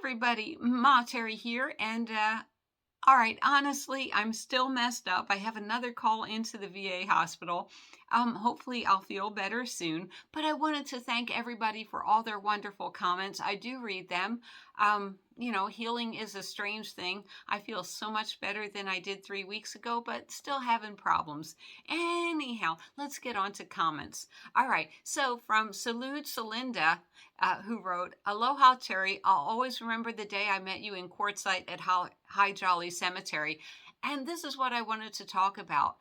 everybody, Ma Terry here, and all right, honestly, I'm still messed up. I have another call into the VA hospital. Hopefully, I'll feel better soon. But I wanted to thank everybody for all their wonderful comments. I do read them. Healing is a strange thing. I feel so much better than I did 3 weeks ago, but still having problems. Anyhow, let's get on to comments. All right, so from Salud Celinda, who wrote, Aloha, Terry. I'll always remember the day I met you in Quartzsite at High Jolly Cemetery. And this is what I wanted to talk about.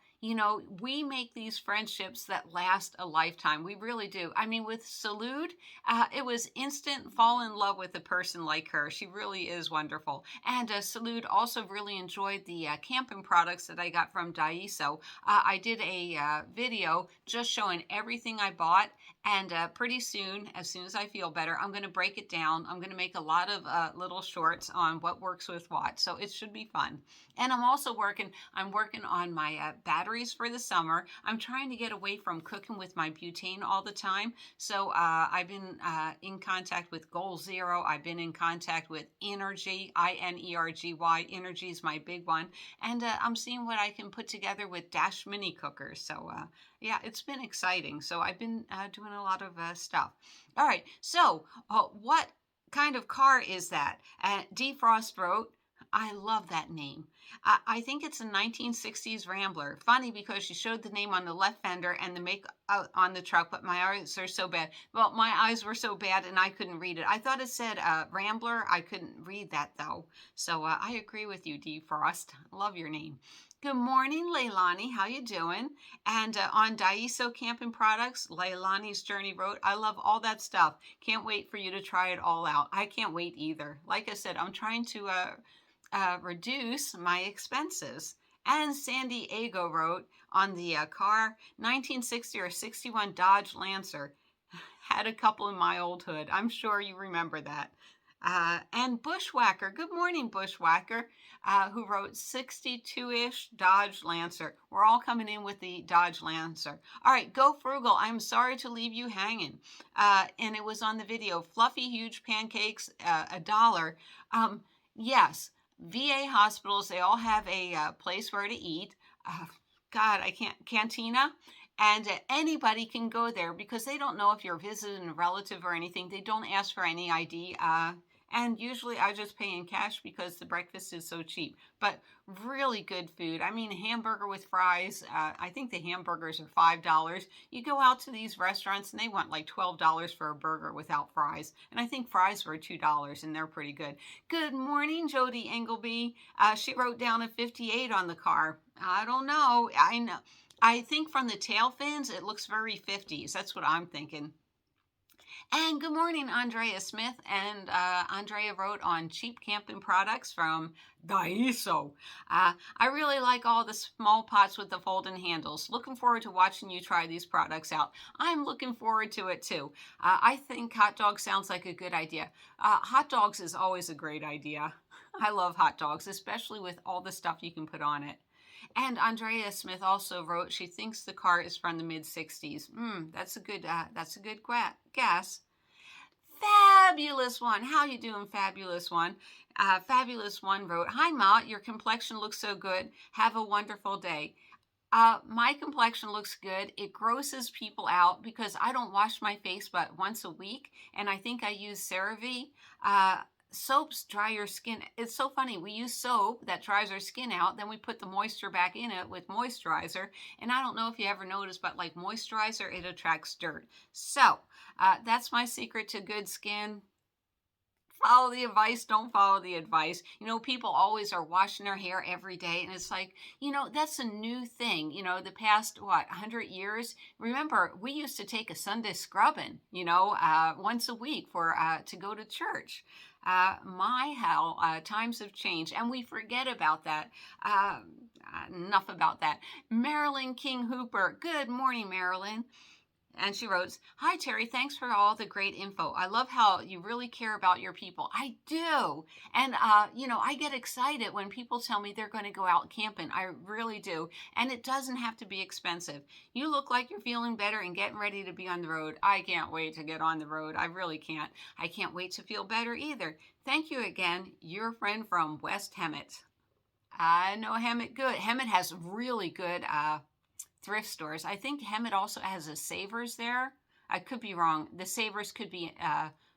We make these friendships that last a lifetime. We really do. I mean, with Salud, it was instant fall in love with a person like her. She really is wonderful. And Salud also really enjoyed the camping products that I got from Daiso. I did a video just showing everything I bought. And pretty soon, as soon as I feel better, I'm going to break it down. I'm going to make a lot of little shorts on what works with what. So it should be fun. And I'm working on my batteries for the summer. I'm trying to get away from cooking with my butane all the time. So I've been in contact with Goal Zero. I've been in contact with Energy, Inergy. Energy is my big one. And I'm seeing what I can put together with Dash mini cookers. So yeah, it's been exciting. So I've been doing a lot of stuff. All right. So what kind of car is that? Defrost wrote, I love that name. I think it's a 1960s Rambler. Funny because she showed the name on the left fender and the make on the truck, but my eyes are so bad. Well, my eyes were so bad and I couldn't read it. I thought it said Rambler. I couldn't read that though. So I agree with you, Defrost. Love your name. Good morning, Leilani. How you doing? And on Daiso Camping Products, Leilani's Journey wrote, I love all that stuff. Can't wait for you to try it all out. I can't wait either. Like I said, I'm trying to reduce my expenses. And San Diego wrote on the car, 1960 or 61 Dodge Lancer. Had a couple in my old hood. I'm sure you remember that. And Bushwhacker, good morning, Bushwhacker, who wrote 62-ish Dodge Lancer. We're all coming in with the Dodge Lancer. All right, go frugal. I'm sorry to leave you hanging. And it was on the video, fluffy, huge pancakes, $1. Yes, VA hospitals, they all have a place where to eat. God, I can't, cantina. And anybody can go there because they don't know if you're visiting a relative or anything. They don't ask for any ID. And usually I just pay in cash because the breakfast is so cheap. But really good food. I mean, hamburger with fries. I think the hamburgers are $5. You go out to these restaurants and they want like $12 for a burger without fries. And I think fries were $2 and they're pretty good. Good morning, Jody Engleby. She wrote down a 58 on the car. I don't know. I know. I think from the tail fins, it looks very 50s. That's what I'm thinking. And good morning, Andrea Smith. And Andrea wrote on cheap camping products from Daiso. I really like all the small pots with the folding handles. Looking forward to watching you try these products out. I'm looking forward to it too. I think hot dog sounds like a good idea. Hot dogs is always a great idea. I love hot dogs, especially with all the stuff you can put on it. And Andrea Smith also wrote she thinks the car is from the mid 60s. That's a good guess. Fabulous One. How you doing, Fabulous One? Fabulous One wrote, Hi, Ma. Your complexion looks so good. Have a wonderful day. My complexion looks good. It grosses people out because I don't wash my face but once a week. And I think I use CeraVe. Soaps dry your skin. It's so funny. We use soap that dries our skin out. Then we put the moisture back in it with moisturizer. And I don't know if you ever noticed, but like moisturizer, it attracts dirt. So that's my secret to good skin. Follow the advice, don't follow the advice. People always are washing their hair every day. And it's like, that's a new thing. The past, 100 years. Remember, we used to take a Sunday scrubbing, once a week to go to church. How times have changed and we forget about that. Enough about that. Marilyn King Hooper. Good morning, Marilyn. And she wrote, "Hi, Terry. Thanks for all the great info. I love how you really care about your people." I do. And, I get excited when people tell me they're going to go out camping. I really do. And it doesn't have to be expensive. You look like you're feeling better and getting ready to be on the road. I can't wait to get on the road. I really can't. I can't wait to feel better either. Thank you again. Your friend from West Hemet. I know Hemet good. Hemet has really good thrift stores. I think Hemet also has a Savers there. I could be wrong. The Savers could be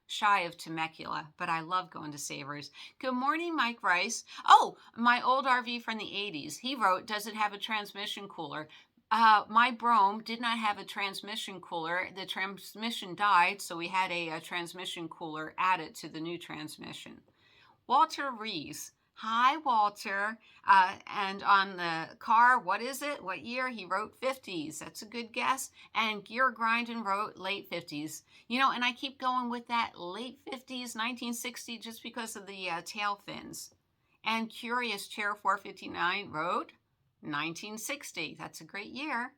shy of Temecula, but I love going to Savers. Good morning, Mike Rice. Oh, my old RV from the 80s. He wrote, "Does it have a transmission cooler?" My Brome did not have a transmission cooler. The transmission died, so we had a transmission cooler added to the new transmission. Walter Rees. Hi, Walter. And on the car, what is it? What year? He wrote 50s. That's a good guess. And Gear Grindin wrote late 50s. And I keep going with that late 50s, 1960, just because of the tail fins. And Curious Chair 459 wrote 1960. That's a great year.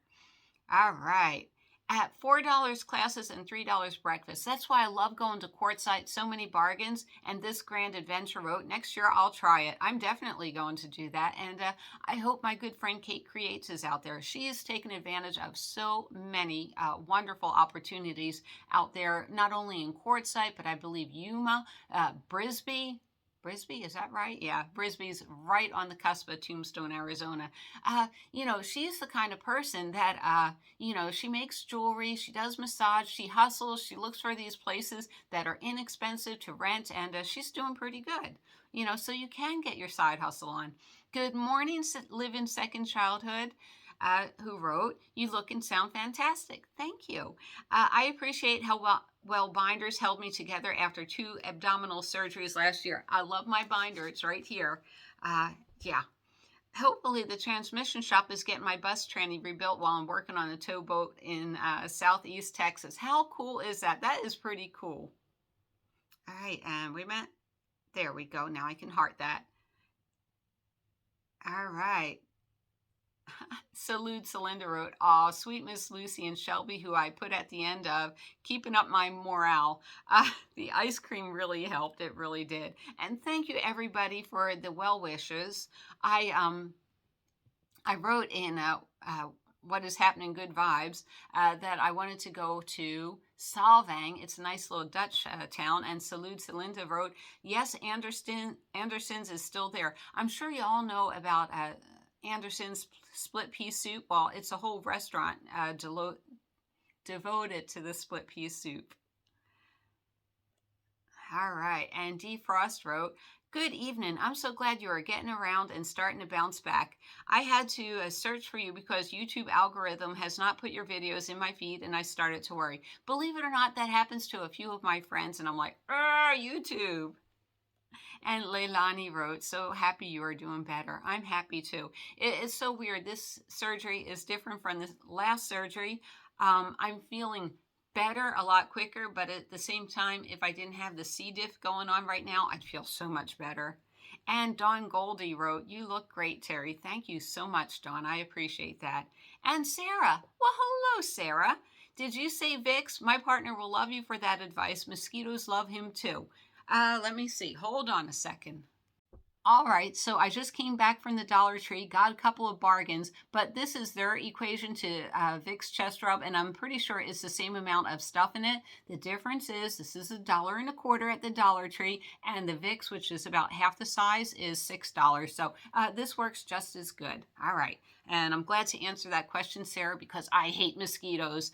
All right. At $4 classes and $3 breakfast. That's why I love going to Quartzsite. So many bargains. And this grand adventure wrote, "Next year I'll try it." I'm definitely going to do that. And I hope my good friend Kate Creates is out there. She has taken advantage of so many wonderful opportunities out there, not only in Quartzsite, but I believe Yuma, Brisbee. Brisbee, is that right? Yeah, Brisbee's right on the cusp of Tombstone, Arizona. She's the kind of person that, she makes jewelry, she does massage, she hustles, she looks for these places that are inexpensive to rent, and she's doing pretty good. So you can get your side hustle on. Good morning, Live in Second Childhood. Who wrote, "You look and sound fantastic." Thank you. I appreciate how well binders held me together after 2 abdominal surgeries last year. I love my binder. It's right here. Yeah. Hopefully the transmission shop is getting my bus tranny rebuilt while I'm working on a towboat in Southeast Texas. How cool is that? That is pretty cool. All right, and we met. There we go. Now I can heart that. All right. Salute Celinda wrote, "Aw, sweet Miss Lucy and Shelby, who I put at the end of, keeping up my morale." The ice cream really helped. It really did. And thank you everybody for the well wishes. I wrote in What is Happening Good Vibes that I wanted to go to Salvang. It's a nice little Dutch town. And Salute Celinda wrote, "Yes, Anderson's is still there." I'm sure you all know about Anderson's split pea soup. Well, it's a whole restaurant devoted to the split pea soup. All right. And D. Frost wrote, "Good evening. I'm so glad you are getting around and starting to bounce back. I had to search for you because YouTube algorithm has not put your videos in my feed and I started to worry." Believe it or not, that happens to a few of my friends and I'm like, YouTube. And Leilani wrote, "So happy you are doing better." I'm happy too. It's so weird. This surgery is different from the last surgery. I'm feeling better a lot quicker, but at the same time, if I didn't have the C. diff going on right now, I'd feel so much better. And Dawn Goldie wrote, "You look great, Terry." Thank you so much, Dawn. I appreciate that. And Sarah, well, hello, Sarah. "Did you say Vicks? My partner will love you for that advice. Mosquitoes love him too." Let me see. Hold on a second. All right, so I just came back from the Dollar Tree, got a couple of bargains, but this is their equation to Vicks Chest Rub, and I'm pretty sure it's the same amount of stuff in it. The difference is this is $1.25 at the Dollar Tree, and the Vicks, which is about half the size, is $6. So this works just as good. All right, and I'm glad to answer that question, Sarah, because I hate mosquitoes.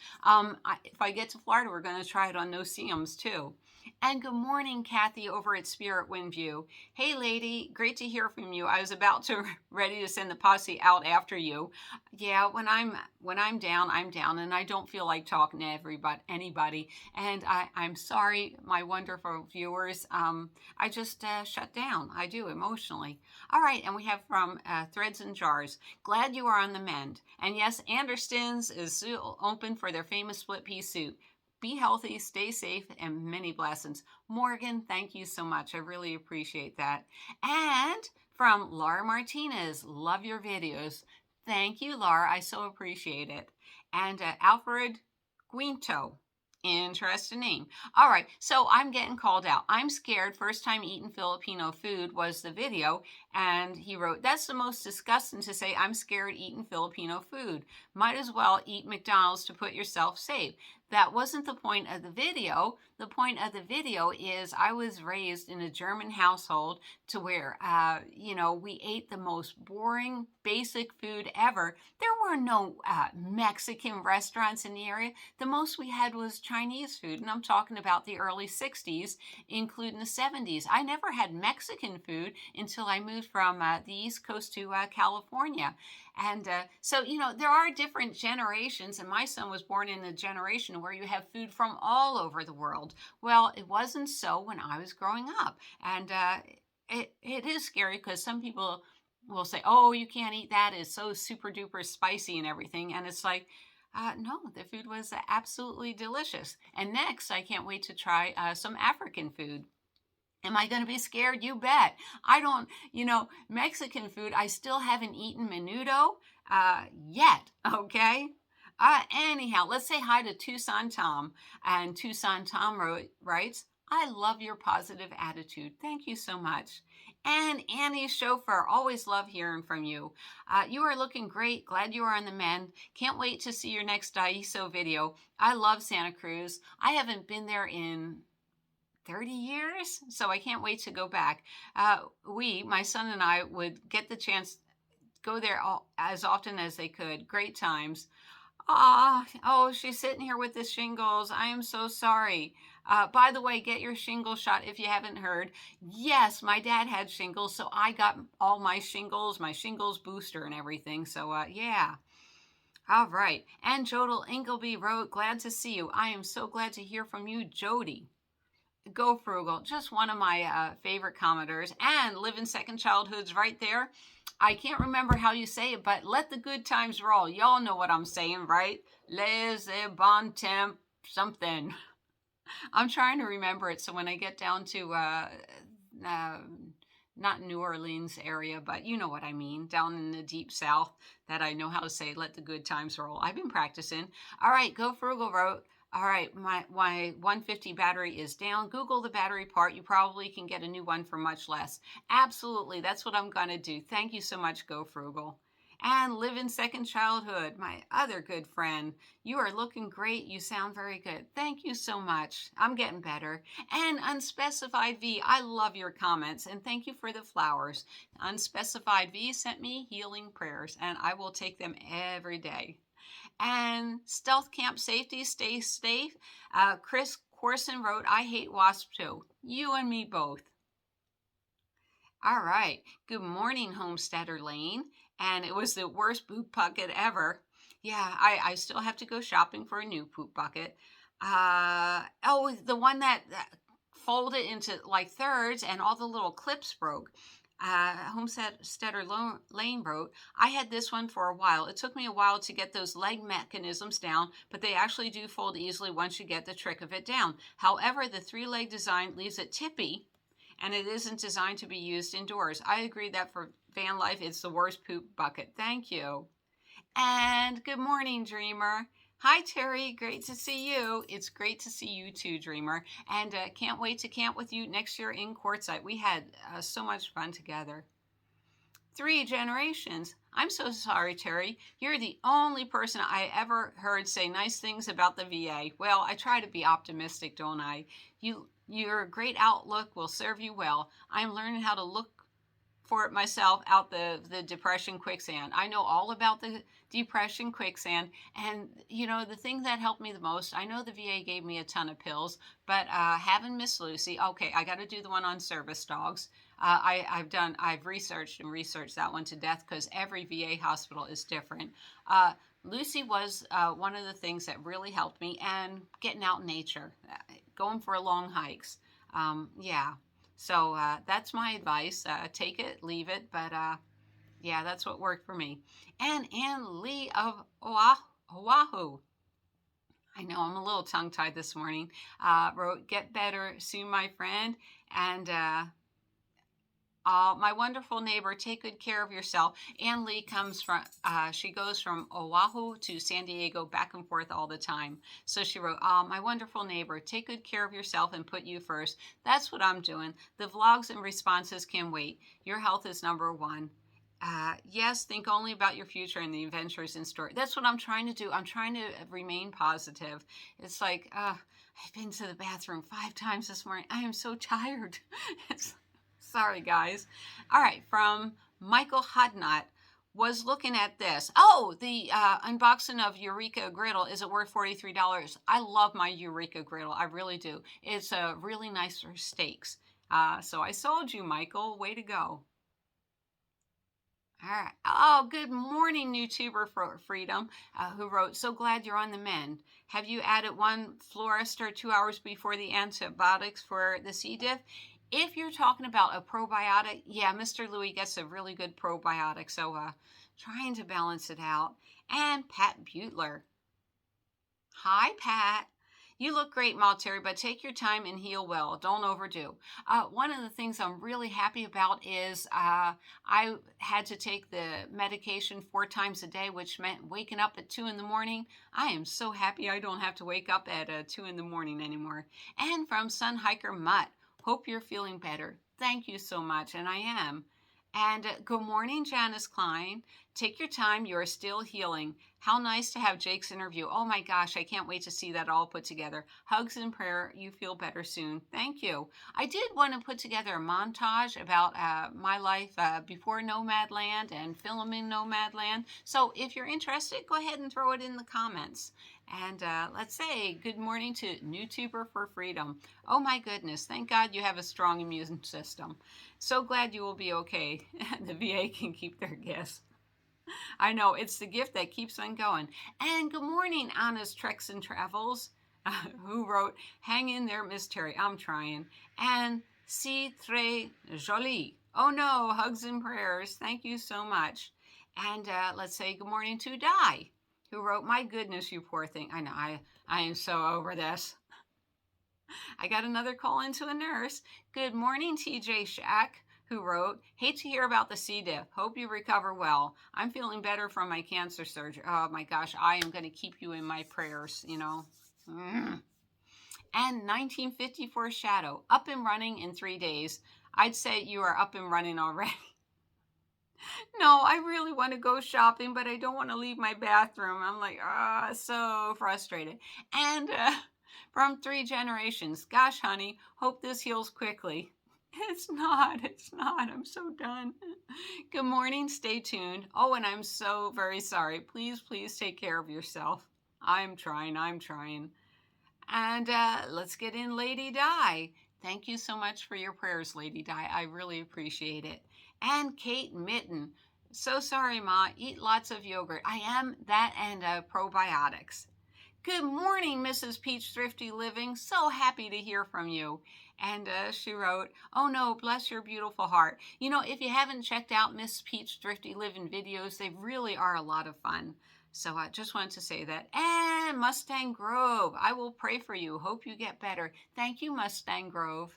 If I get to Florida, we're going to try it on no-see-ums too. And good morning, Kathy over at Spirit Windview. "Hey, lady, great to hear from you. I was about to ready to send the posse out after you." Yeah, when I'm down, and I don't feel like talking to anybody. And I'm sorry, my wonderful viewers. I just shut down. I do emotionally. All right, and we have from Threads and Jars. "Glad you are on the mend." And yes, Anderson's is still open for their famous split pea soup. Be healthy, stay safe, and many blessings. Morgan, thank you so much. I really appreciate that. And from Laura Martinez, "Love your videos." Thank you, Laura. I so appreciate it. And Alfred Guinto. Interesting name. All right, so I'm getting called out. I'm scared. First time eating Filipino food was the video. And he wrote, that's the most disgusting to say, I'm scared eating Filipino food. Might as well eat McDonald's to put yourself safe. That wasn't the point of the video. The point of the video is I was raised in a German household to where, we ate the most boring, basic food ever. There were no Mexican restaurants in the area. The most we had was Chinese food, and I'm talking about the early 60s, including the 70s. I never had Mexican food until I moved from the East Coast to California. And there are different generations, and my son was born in a generation where you have food from all over the world. Well, it wasn't so when I was growing up. And it is scary because some people will say, oh, you can't eat that. It's so super duper spicy and everything. And it's like, no, the food was absolutely delicious. And next, I can't wait to try some African food. Am I going to be scared? You bet. I don't, Mexican food, I still haven't eaten menudo yet, okay? Anyhow, let's say hi to Tucson Tom. And Tucson Tom writes, I love your positive attitude. Thank you so much. And Annie's chauffeur, always love hearing from you. You are looking great. Glad you are on the mend. Can't wait to see your next Daiso video. I love Santa Cruz. I haven't been there in 30 years, so I can't wait to go back. My son and I, would get the chance to go there as often as they could. Great times. Oh, she's sitting here with the shingles. I am so sorry. By the way, get your shingle shot if you haven't heard. Yes, my dad had shingles, so I got all my shingles booster and everything. So, yeah. All right. And Jodel Ingleby wrote, glad to see you. I am so glad to hear from you, Jody. Go Frugal, just one of my favorite commenters. And Living Second Childhood's right there. I can't remember how you say it, but let the good times roll. Y'all know what I'm saying, right? Les bon temps something. I'm trying to remember it, so when I get down to not New Orleans area, but you know what I mean, down in the deep south, that I know how to say, let the good times roll. I've been practicing. All right, Go Frugal wrote, all right, my 150 battery is down. Google the battery part. You probably can get a new one for much less. Absolutely, that's what I'm going to do. Thank you so much, Go Frugal. And Live in Second Childhood, my other good friend. You are looking great. You sound very good. Thank you so much. I'm getting better. And Unspecified V, I love your comments, and thank you for the flowers. Unspecified V sent me healing prayers, and I will take them every day. And Stealth Camp Safety, stay safe. Chris Corson wrote, I hate wasps too. You and me both. All right. Good morning, Homesteader Lane. And it was the worst poop bucket ever. Yeah, I still have to go shopping for a new poop bucket. The one that folded into like thirds and all the little clips broke. Homesteader Lane wrote, I had this one for a while. It took me a while to get those leg mechanisms down, but they actually do fold easily once you get the trick of it down. However, the 3-leg design leaves it tippy, and it isn't designed to be used indoors. I agree that for van life, it's the worst poop bucket. Thank you. And good morning, Dreamer. Hi, Terry. Great to see you. It's great to see you too, Dreamer. And can't wait to camp with you next year in Quartzsite. We had so much fun together. 3 generations. I'm so sorry, Terry. You're the only person I ever heard say nice things about the VA. Well, I try to be optimistic, don't I? Your great outlook will serve you well. I'm learning how to look for it myself out the depression quicksand. I know all about the depression quicksand, and the thing that helped me the most, I know the VA gave me a ton of pills, but having Miss Lucy, okay, I got to do the one on service dogs. I've researched that one to death because every VA hospital is different. Lucy was one of the things that really helped me, and getting out in nature, going for long hikes. Yeah. So that's my advice. Take it, leave it. But yeah, that's what worked for me. And Ann Lee of Oahu. I know I'm a little tongue-tied this morning. Wrote, get better soon, my friend. And My wonderful neighbor, take good care of yourself. Ann Lee comes from, she goes from Oahu to San Diego back and forth all the time. So she wrote, my wonderful neighbor, take good care of yourself and put you first. That's what I'm doing. The vlogs and responses can wait. Your health is number one. Yes, think only about your future and the adventures in store. That's what I'm trying to do. I'm trying to remain positive. It's like, I've been to the bathroom 5 times this morning. I am so tired. Sorry, guys. All right, from Michael Hudnut was looking at this. Oh, the unboxing of Eureka Griddle. Is it worth $43? I love my Eureka Griddle. I really do. It's really nice for steaks. So I sold you, Michael. Way to go. All right. Oh, good morning, YouTuber for Freedom, who wrote, so glad you're on the mend. Have you added one florist 2 hours before the antibiotics for the C. diff? If you're talking about a probiotic, yeah, Mr. Louis gets a really good probiotic. So trying to balance it out. And Pat Butler. Hi, Pat. You look great, Malteri, but take your time and heal well. Don't overdo. One of the things I'm really happy about is I had to take the medication 4 times a day, which meant waking up at 2 in the morning. I am so happy I don't have to wake up at 2 in the morning anymore. And from Sun Hiker Mutt, hope you're feeling better. Thank you so much, and I am. And good morning, Janice Klein. Take your time. You are still healing. How nice to have Jake's interview. Oh my gosh, I can't wait to see that all put together. Hugs and prayer. You feel better soon. Thank you. I did want to put together a montage about my life before Nomadland and filming Nomadland. So if you're interested, go ahead and throw it in the comments. And let's say good morning to YouTuber for Freedom. Oh my goodness. Thank God you have a strong immune system. So glad you will be okay. The VA can keep their gifts. I know, it's the gift that keeps on going. And good morning, Anna's Treks and Travels, who wrote, hang in there, Miss Terry, I'm trying. And c'est très joli. Oh no, hugs and prayers. Thank you so much. And let's say good morning to Di, who wrote, my goodness, you poor thing. I know, I am so over this. I got another call into a nurse. Good morning, TJ Shack, who wrote, hate to hear about the C. diff. Hope you recover well. I'm feeling better from my cancer surgery. Oh my gosh, I am going to keep you in my prayers, you know. And 1954 Shadow, up and running in 3 days. I'd say you are up and running already. No, I really want to go shopping, but I don't want to leave my bathroom. I'm like, so frustrated. And from 3 generations, gosh, honey, hope this heals quickly. It's not. I'm so done. Good morning. Stay tuned. Oh, and I'm so very sorry. Please take care of yourself. I'm trying. And let's get in Lady Di. Thank you so much for your prayers, Lady Di. I really appreciate it. And Kate Mitten. So sorry, Ma. Eat lots of yogurt. I am that and probiotics. Good morning, Mrs. Peach Thrifty Living. So happy to hear from you. And she wrote, oh no, bless your beautiful heart. You know, if you haven't checked out Miss Peach Thrifty Living videos, they really are a lot of fun. So I just wanted to say that. And Mustang Grove, I will pray for you. Hope you get better. Thank you, Mustang Grove.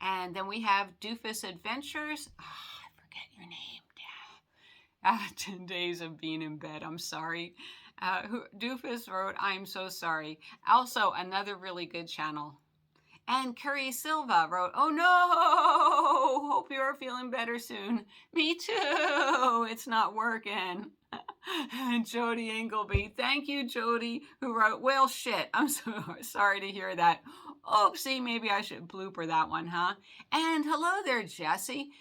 And then we have Doofus Adventures. I forget your name. 10 days of being in bed. I'm sorry. Doofus wrote, I'm so sorry. Also, another really good channel. And Curry Silva wrote, oh no, hope you're feeling better soon. Me too. It's not working. And Jody Ingleby, thank you, Jody, who wrote, well, shit. I'm so sorry to hear that. Oopsie, maybe I should blooper that one, huh? And hello there, Jesse.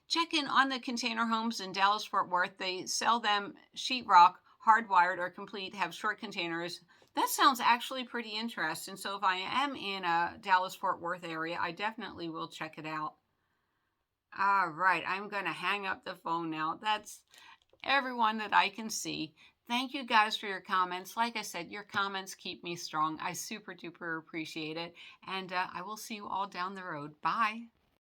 Check in on the container homes in Dallas-Fort Worth. They sell them sheetrock, hardwired or complete, have short containers. That sounds actually pretty interesting. So if I am in a Dallas-Fort Worth area, I definitely will check it out. All right, I'm going to hang up the phone now. That's everyone that I can see. Thank you guys for your comments. Like I said, your comments keep me strong. I super duper appreciate it. And I will see you all down the road. Bye.